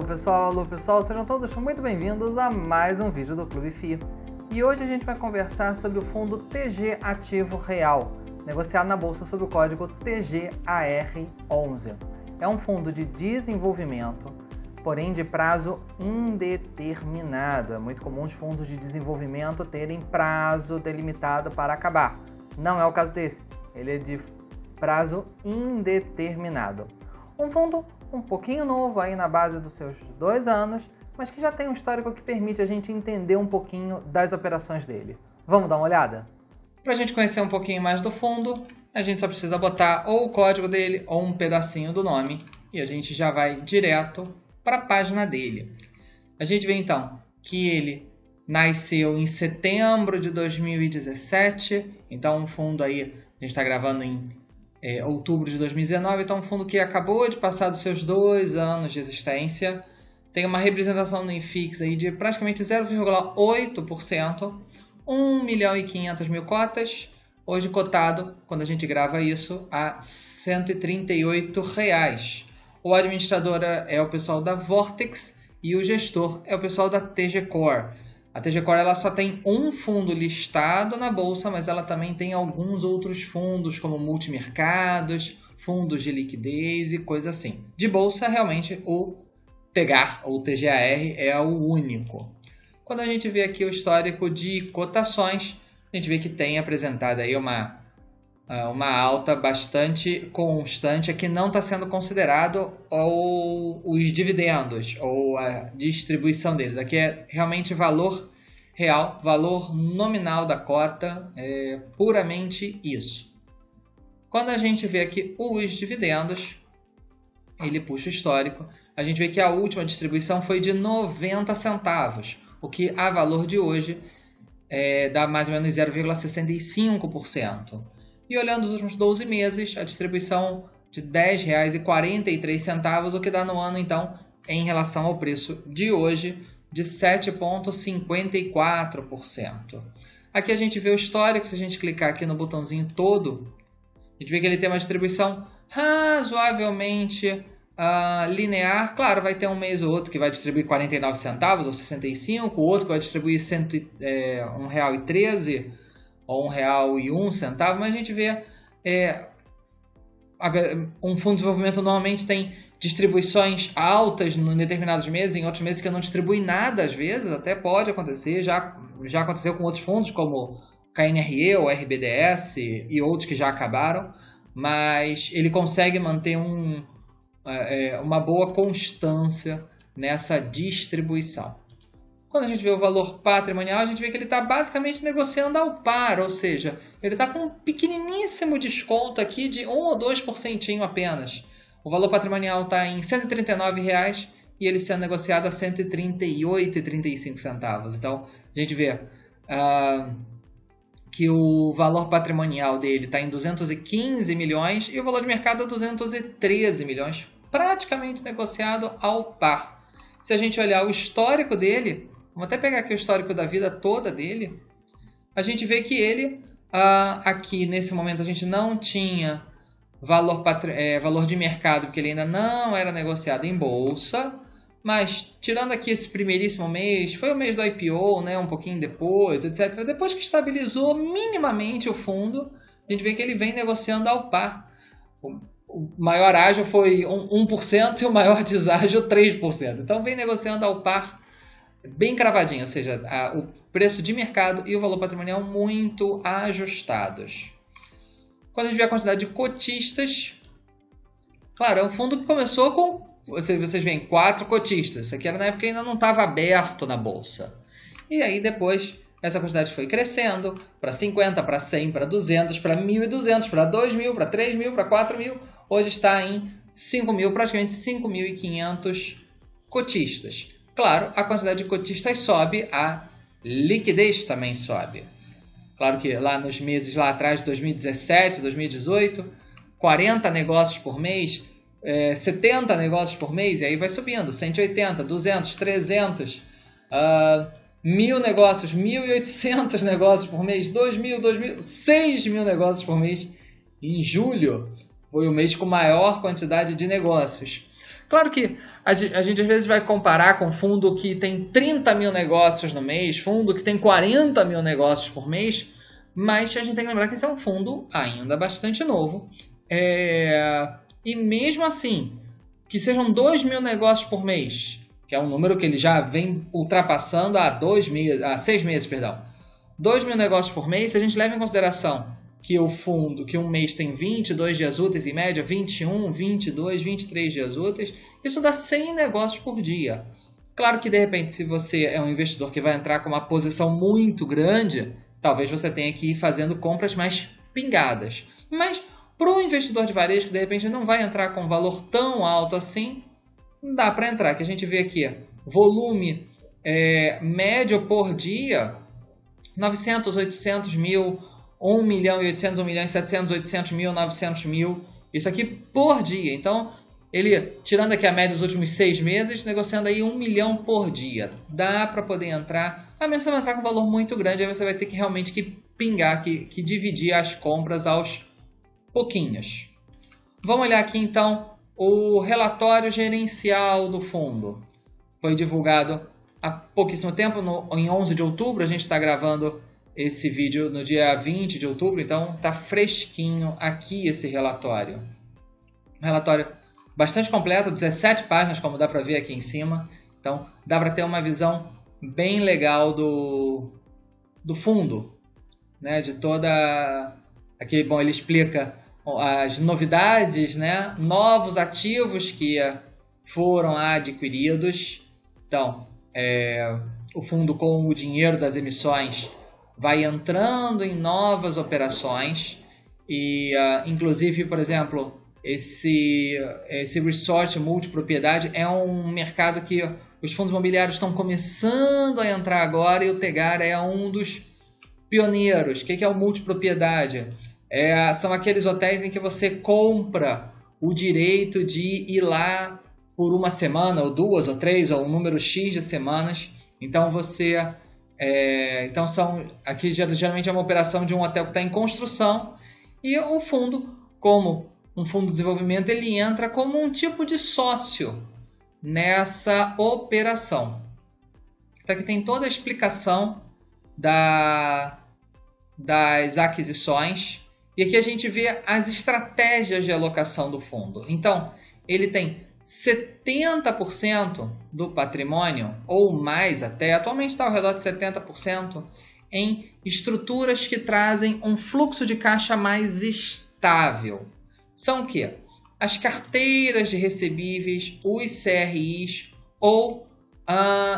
alô pessoal, sejam todos muito bem-vindos a mais um vídeo do Clube FI. E hoje a gente vai conversar sobre o fundo TG Ativo Real, negociado na bolsa sob o código TGAR11. É um fundo de desenvolvimento, porém de prazo indeterminado. É muito comum os fundos de desenvolvimento terem prazo delimitado para acabar. Não é o caso desse, ele é de prazo indeterminado. Um fundo um pouquinho novo aí na base dos seus 2 anos, mas que já tem um histórico que permite a gente entender um pouquinho das operações dele. Vamos dar uma olhada? Para a gente conhecer um pouquinho mais do fundo, a gente só precisa botar ou o código dele ou um pedacinho do nome e a gente já vai direto para a página dele. A gente vê então que ele nasceu em setembro de 2017, então um fundo aí, a gente está gravando em outubro de 2019, então um fundo que acabou de passar dos seus 2 anos de existência, tem uma representação no IFIX aí de praticamente 0,8%, 1.500.000 cotas, hoje cotado, quando a gente grava isso, a R$ 138. O administrador é o pessoal da Vortex e o gestor é o pessoal da TG Core. A TG Core ela só tem um fundo listado na bolsa, mas ela também tem alguns outros fundos, como multimercados, fundos de liquidez e coisa assim. De bolsa, realmente, o TGAR ou TGAR é o único. Quando a gente vê aqui o histórico de cotações, a gente vê que tem apresentado aí uma alta bastante constante, que não está sendo considerado os dividendos ou a distribuição deles. Aqui é realmente valor real, valor nominal da cota, é puramente isso. Quando a gente vê aqui os dividendos, ele puxa o histórico, a gente vê que a última distribuição foi de 90 centavos, o que a valor de hoje dá mais ou menos 0,65%. E olhando os últimos 12 meses, a distribuição de R$ 10,43, o que dá no ano, então, em relação ao preço de hoje, de 7,54%. Aqui a gente vê o histórico, se a gente clicar aqui no botãozinho todo, a gente vê que ele tem uma distribuição razoavelmente linear. Claro, vai ter um mês ou outro que vai distribuir 49 centavos ou 65, o outro que vai distribuir R$ 1,13 ou R$ 1,01, mas a gente vê um fundo de desenvolvimento normalmente tem distribuições altas em determinados meses, em outros meses que não distribui nada às vezes, até pode acontecer, já aconteceu com outros fundos como KNRE ou RBDS e outros que já acabaram, mas ele consegue manter uma boa constância nessa distribuição. Quando a gente vê o valor patrimonial, a gente vê que ele está basicamente negociando ao par, ou seja, ele está com um pequeniníssimo desconto aqui de 1 ou 2% apenas. O valor patrimonial está em R$ 139,00 e ele sendo negociado a R$ 138,35. Então, a gente vê que o valor patrimonial dele está em 215 milhões e o valor de mercado é 213 milhões, praticamente negociado ao par. Se a gente olhar o histórico dele, vamos até pegar aqui o histórico da vida toda dele, a gente vê que ele, aqui nesse momento a gente não tinha valor de mercado, porque ele ainda não era negociado em bolsa, mas tirando aqui esse primeiríssimo mês, foi o mês do IPO, né, um pouquinho depois, etc. Depois que estabilizou minimamente o fundo, a gente vê que ele vem negociando ao par. O maior ágio foi 1% e o maior deságio 3%. Então vem negociando ao par bem cravadinho, ou seja, o preço de mercado e o valor patrimonial muito ajustados. Quando a gente vê a quantidade de cotistas, claro, é um fundo que começou com, vocês veem, 4 cotistas. Isso aqui era na época que ainda não estava aberto na bolsa. E aí depois essa quantidade foi crescendo para 50, para 100, para 200, para 1.200, para 2.000, para 3.000, para 4.000. Hoje está em 5.000, praticamente 5.500 cotistas. Claro, a quantidade de cotistas sobe, a liquidez também sobe. Claro que lá nos meses lá atrás, de 2017, 2018, 40 negócios por mês, 70 negócios por mês, e aí vai subindo, 180, 200, 300, 1.000 negócios, 1.800 negócios por mês, 2.000, 6.000 negócios por mês. Em julho foi o mês com maior quantidade de negócios. Claro que a gente às vezes vai comparar com fundo que tem 30 mil negócios no mês, fundo que tem 40 mil negócios por mês, mas a gente tem que lembrar que esse é um fundo ainda bastante novo. E mesmo assim, que sejam 2 mil negócios por mês, que é um número que ele já vem ultrapassando há 6 meses, perdão. 2 mil negócios por mês, se a gente leva em consideração que um mês tem 22 dias úteis, em média 21, 22, 23 dias úteis, isso dá 100 negócios por dia. Claro que de repente, se você é um investidor que vai entrar com uma posição muito grande, talvez você tenha que ir fazendo compras mais pingadas. Mas para o investidor de varejo que de repente não vai entrar com um valor tão alto assim, dá para entrar. Que a gente vê aqui, volume médio por dia, 900, 800 mil, 1 milhão e 800, 1 milhão e 700, 800 mil, 900 mil. Isso aqui por dia. Então, ele, tirando aqui a média dos últimos 6 meses, negociando aí 1 milhão por dia. Dá para poder entrar. A menos que você vai entrar com um valor muito grande, aí você vai ter que realmente pingar, que dividir as compras aos pouquinhos. Vamos olhar aqui então o relatório gerencial do fundo. Foi divulgado há pouquíssimo tempo, em 11 de outubro. A gente está gravando esse vídeo no dia 20 de outubro, então está fresquinho aqui esse relatório. Um relatório bastante completo, 17 páginas, como dá para ver aqui em cima. Então dá para ter uma visão bem legal do fundo, né? De toda... Aqui, bom, ele explica as novidades, né? Novos ativos que foram adquiridos. Então, o fundo, com o dinheiro das emissões, vai entrando em novas operações e, inclusive, por exemplo, esse resort multipropriedade é um mercado que os fundos imobiliários estão começando a entrar agora, e o Tegar é um dos pioneiros. O que é o multipropriedade? São aqueles hotéis em que você compra o direito de ir lá por uma semana, ou 2, ou 3, ou um número X de semanas. Então então aqui geralmente é uma operação de um hotel que está em construção, e o fundo, como um fundo de desenvolvimento, ele entra como um tipo de sócio nessa operação. Então aqui tem toda a explicação das aquisições, e aqui a gente vê as estratégias de alocação do fundo. Então ele tem 70% do patrimônio, ou mais até, atualmente está ao redor de 70%, em estruturas que trazem um fluxo de caixa mais estável. São o quê? As carteiras de recebíveis, os CRIs, ou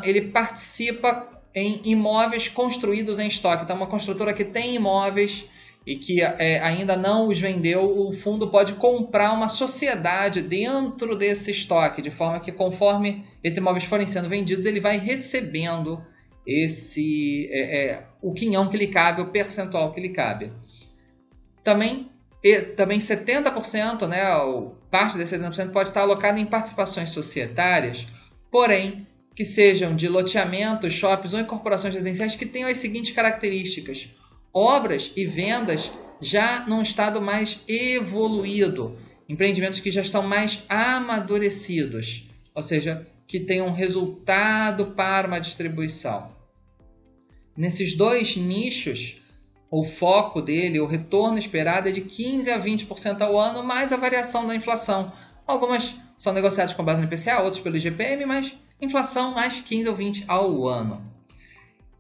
ele participa em imóveis construídos em estoque. Então, uma construtora que tem imóveis e que ainda não os vendeu, o fundo pode comprar uma sociedade dentro desse estoque, de forma que, conforme esses imóveis forem sendo vendidos, ele vai recebendo o quinhão que lhe cabe, o percentual que lhe cabe. Também 70%, né, parte desse 70% pode estar alocado em participações societárias, porém que sejam de loteamentos, shoppings ou incorporações residenciais que tenham as seguintes características: obras e vendas já num estado mais evoluído, empreendimentos que já estão mais amadurecidos, ou seja, que tenham um resultado para uma distribuição. Nesses dois nichos, o foco dele, o retorno esperado é de 15% a 20% ao ano, mais a variação da inflação. Algumas são negociadas com base no IPCA, outras pelo IGPM, mas inflação mais 15% ou 20% ao ano.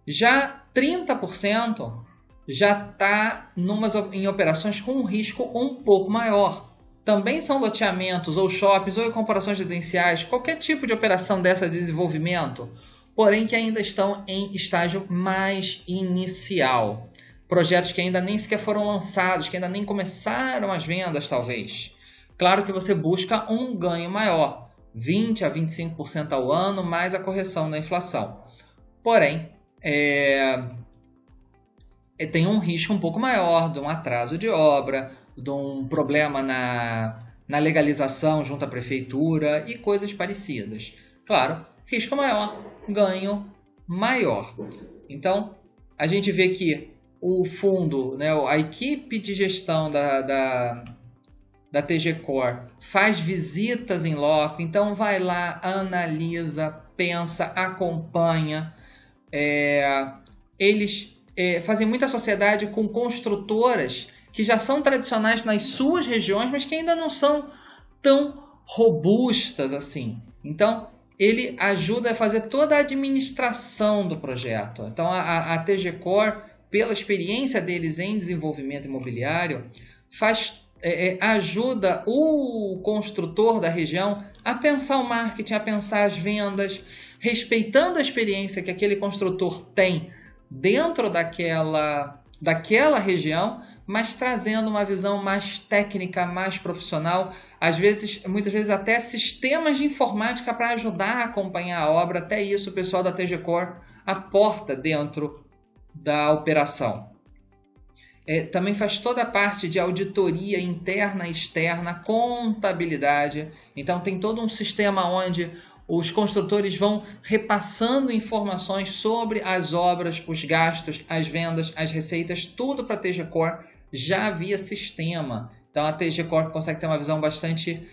Já 30% já está em operações com um risco um pouco maior. Também são loteamentos ou shoppings ou incorporações residenciais, qualquer tipo de operação dessa de desenvolvimento, porém que ainda estão em estágio mais inicial. Projetos que ainda nem sequer foram lançados, que ainda nem começaram as vendas, talvez. Claro que você busca um ganho maior, 20% a 25% ao ano, mais a correção da inflação. Porém, tem um risco um pouco maior de um atraso de obra, de um problema na legalização junto à prefeitura e coisas parecidas. Claro, risco maior, ganho maior. Então, a gente vê que o fundo, né, a equipe de gestão da TG Core faz visitas em loco, então vai lá, analisa, pensa, acompanha. Eles fazem muita sociedade com construtoras que já são tradicionais nas suas regiões, mas que ainda não são tão robustas assim. Então, ele ajuda a fazer toda a administração do projeto. Então, a TG Core, pela experiência deles em desenvolvimento imobiliário, ajuda o construtor da região a pensar o marketing, a pensar as vendas, respeitando a experiência que aquele construtor tem dentro daquela região, mas trazendo uma visão mais técnica, mais profissional, muitas vezes até sistemas de informática para ajudar a acompanhar a obra. Até isso o pessoal da TG Core aporta dentro da operação. Também faz toda a parte de auditoria interna e externa, contabilidade. Então tem todo um sistema onde os construtores vão repassando informações sobre as obras, os gastos, as vendas, as receitas, tudo para a TG Core já via sistema. Então a TG Core consegue ter uma visão bastante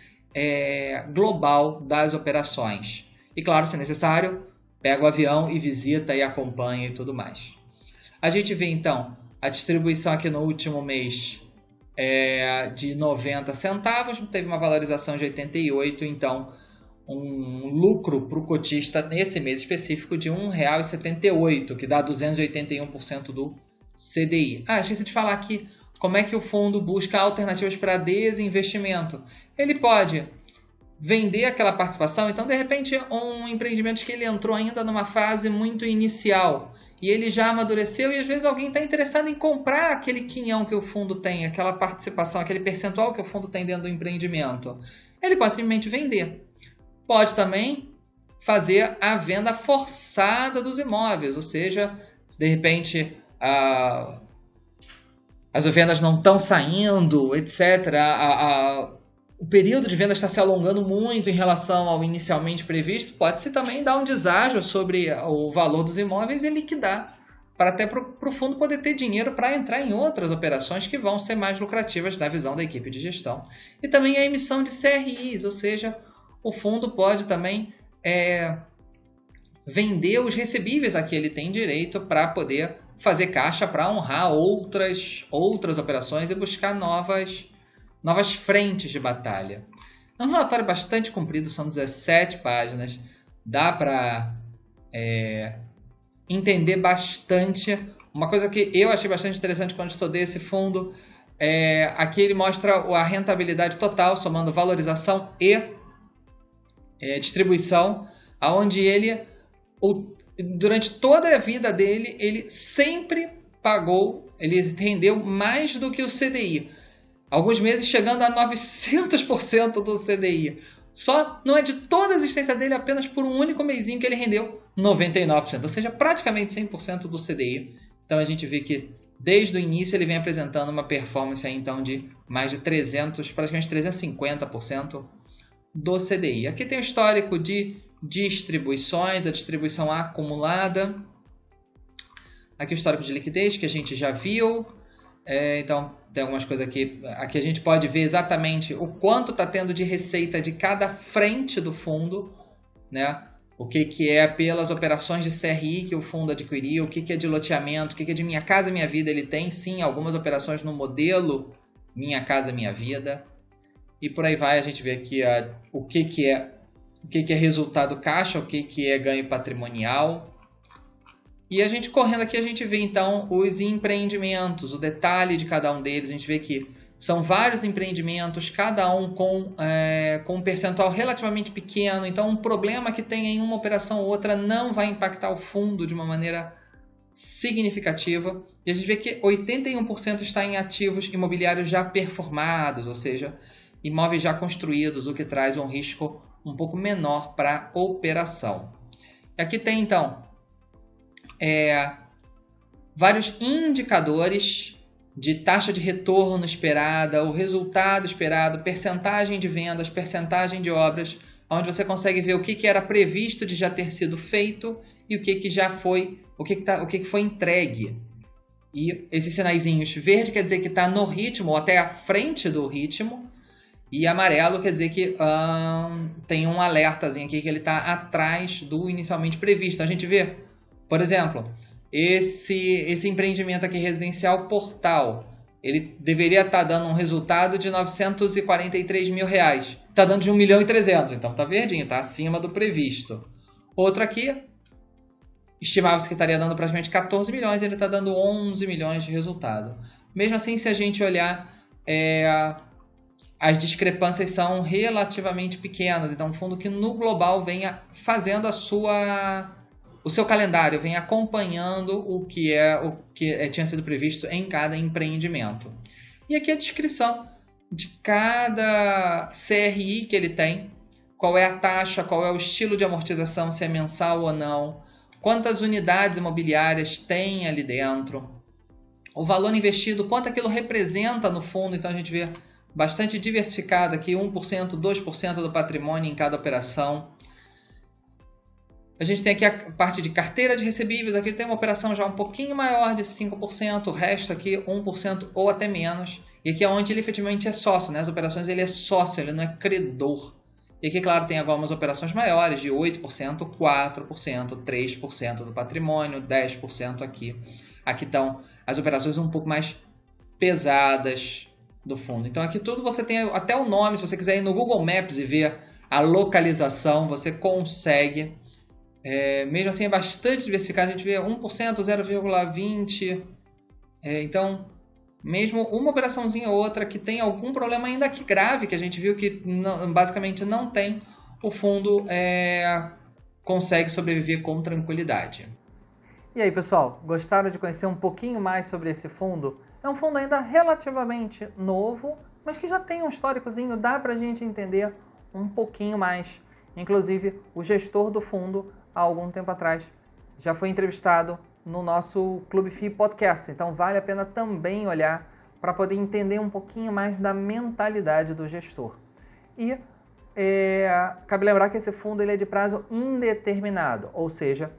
global das operações. E claro, se necessário, pega o avião e visita e acompanha e tudo mais. A gente vê então a distribuição aqui no último mês de 90 centavos, teve uma valorização de 88, então um lucro para o cotista nesse mês específico de R$ 1,78, que dá 281% do CDI. Esqueci de falar aqui como é que o fundo busca alternativas para desinvestimento. Ele pode vender aquela participação, então de repente um empreendimento que ele entrou ainda numa fase muito inicial e ele já amadureceu e às vezes alguém está interessado em comprar aquele quinhão que o fundo tem, aquela participação, aquele percentual que o fundo tem dentro do empreendimento. Ele pode simplesmente vender. Pode também fazer a venda forçada dos imóveis, ou seja, se de repente as vendas não estão saindo, etc., o período de venda está se alongando muito em relação ao inicialmente previsto, pode-se também dar um deságio sobre o valor dos imóveis e liquidar, para até para o fundo poder ter dinheiro para entrar em outras operações que vão ser mais lucrativas na visão da equipe de gestão. E também a emissão de CRIs, ou seja, o fundo pode também vender os recebíveis a que ele tem direito para poder fazer caixa para honrar outras operações e buscar novas frentes de batalha. É um relatório bastante comprido, são 17 páginas. Dá para entender bastante. Uma coisa que eu achei bastante interessante quando estudei esse fundo, aqui ele mostra a rentabilidade total, somando valorização e distribuição, onde ele, durante toda a vida dele, ele sempre ele rendeu mais do que o CDI. Alguns meses chegando a 900% do CDI. Só não é de toda a existência dele, apenas por um único mêsinho que ele rendeu 99%, ou seja, praticamente 100% do CDI. Então a gente vê que desde o início ele vem apresentando uma performance aí, então, de mais de praticamente 350% do CDI. Aqui tem o histórico de distribuições, a distribuição acumulada. Aqui o histórico de liquidez que a gente já viu. Então tem algumas coisas aqui a gente pode ver exatamente o quanto está tendo de receita de cada frente do fundo, né? O que é pelas operações de CRI que o fundo adquiriu, o que é de loteamento, o que é de Minha Casa Minha Vida. Ele tem sim algumas operações no modelo Minha Casa Minha Vida. E por aí vai, a gente vê aqui o que é resultado caixa, o que é ganho patrimonial. E a gente correndo aqui, a gente vê então os empreendimentos, o detalhe de cada um deles. A gente vê que são vários empreendimentos, cada um com um percentual relativamente pequeno. Então um problema que tem em uma operação ou outra não vai impactar o fundo de uma maneira significativa. E a gente vê que 81% está em ativos imobiliários já performados, ou seja, imóveis já construídos, o que traz um risco um pouco menor para a operação. E aqui tem então vários indicadores de taxa de retorno esperada, o resultado esperado, percentagem de vendas, percentagem de obras, onde você consegue ver o que era previsto de já ter sido feito e o que já foi, o que foi entregue. E esses sinaizinhos verde quer dizer que está no ritmo ou até à frente do ritmo, E amarelo quer dizer que tem um alertazinho aqui que ele está atrás do inicialmente previsto. A gente vê, por exemplo, esse empreendimento aqui residencial Portal, ele deveria estar dando um resultado de R$943 mil. Está dando de 1.300.000, então está verdinho, está acima do previsto. Outro aqui, estimava-se que estaria dando praticamente 14 milhões, ele está dando 11 milhões de resultado. Mesmo assim, se a gente olhar, as discrepâncias são relativamente pequenas. Então, um fundo que no global venha fazendo o seu calendário, vem acompanhando o que tinha sido previsto em cada empreendimento. E aqui a descrição de cada CRI que ele tem, qual é a taxa, qual é o estilo de amortização, se é mensal ou não, quantas unidades imobiliárias tem ali dentro, o valor investido, quanto aquilo representa no fundo. Então a gente vê bastante diversificado aqui, 1%, 2% do patrimônio em cada operação. A gente tem aqui a parte de carteira de recebíveis, aqui tem uma operação já um pouquinho maior de 5%, o resto aqui 1% ou até menos. E aqui é onde ele efetivamente é sócio, né? As operações ele é sócio, ele não é credor. E aqui, claro, tem algumas operações maiores de 8%, 4%, 3% do patrimônio, 10% aqui. Aqui estão as operações um pouco mais pesadas do fundo. Então aqui tudo você tem até o nome, se você quiser ir no Google Maps e ver a localização, você consegue. Mesmo assim é bastante diversificado, a gente vê 1%, 0,20%. Então, mesmo uma operaçãozinha ou outra que tem algum problema ainda que grave, que a gente viu que basicamente não tem, o fundo consegue sobreviver com tranquilidade. E aí, pessoal, gostaram de conhecer um pouquinho mais sobre esse fundo? É um fundo ainda relativamente novo, mas que já tem um históricozinho, dá pra gente entender um pouquinho mais. Inclusive, o gestor do fundo, há algum tempo atrás, já foi entrevistado no nosso Clube FI Podcast. Então, vale a pena também olhar para poder entender um pouquinho mais da mentalidade do gestor. E cabe lembrar que esse fundo ele é de prazo indeterminado, ou seja,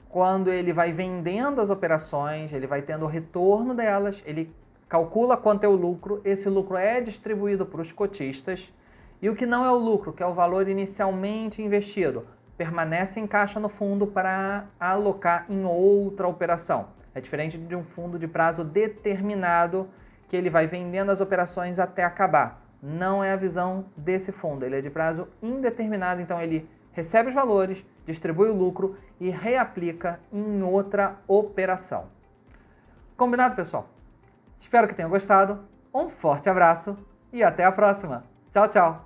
quando ele vai vendendo as operações, ele vai tendo o retorno delas, ele calcula quanto é o lucro, esse lucro é distribuído para os cotistas, e o que não é o lucro, que é o valor inicialmente investido, permanece em caixa no fundo para alocar em outra operação. É diferente de um fundo de prazo determinado, que ele vai vendendo as operações até acabar. Não é a visão desse fundo, ele é de prazo indeterminado, então ele recebe os valores, distribui o lucro e reaplica em outra operação. Combinado, pessoal? Espero que tenham gostado, um forte abraço e até a próxima. Tchau, tchau!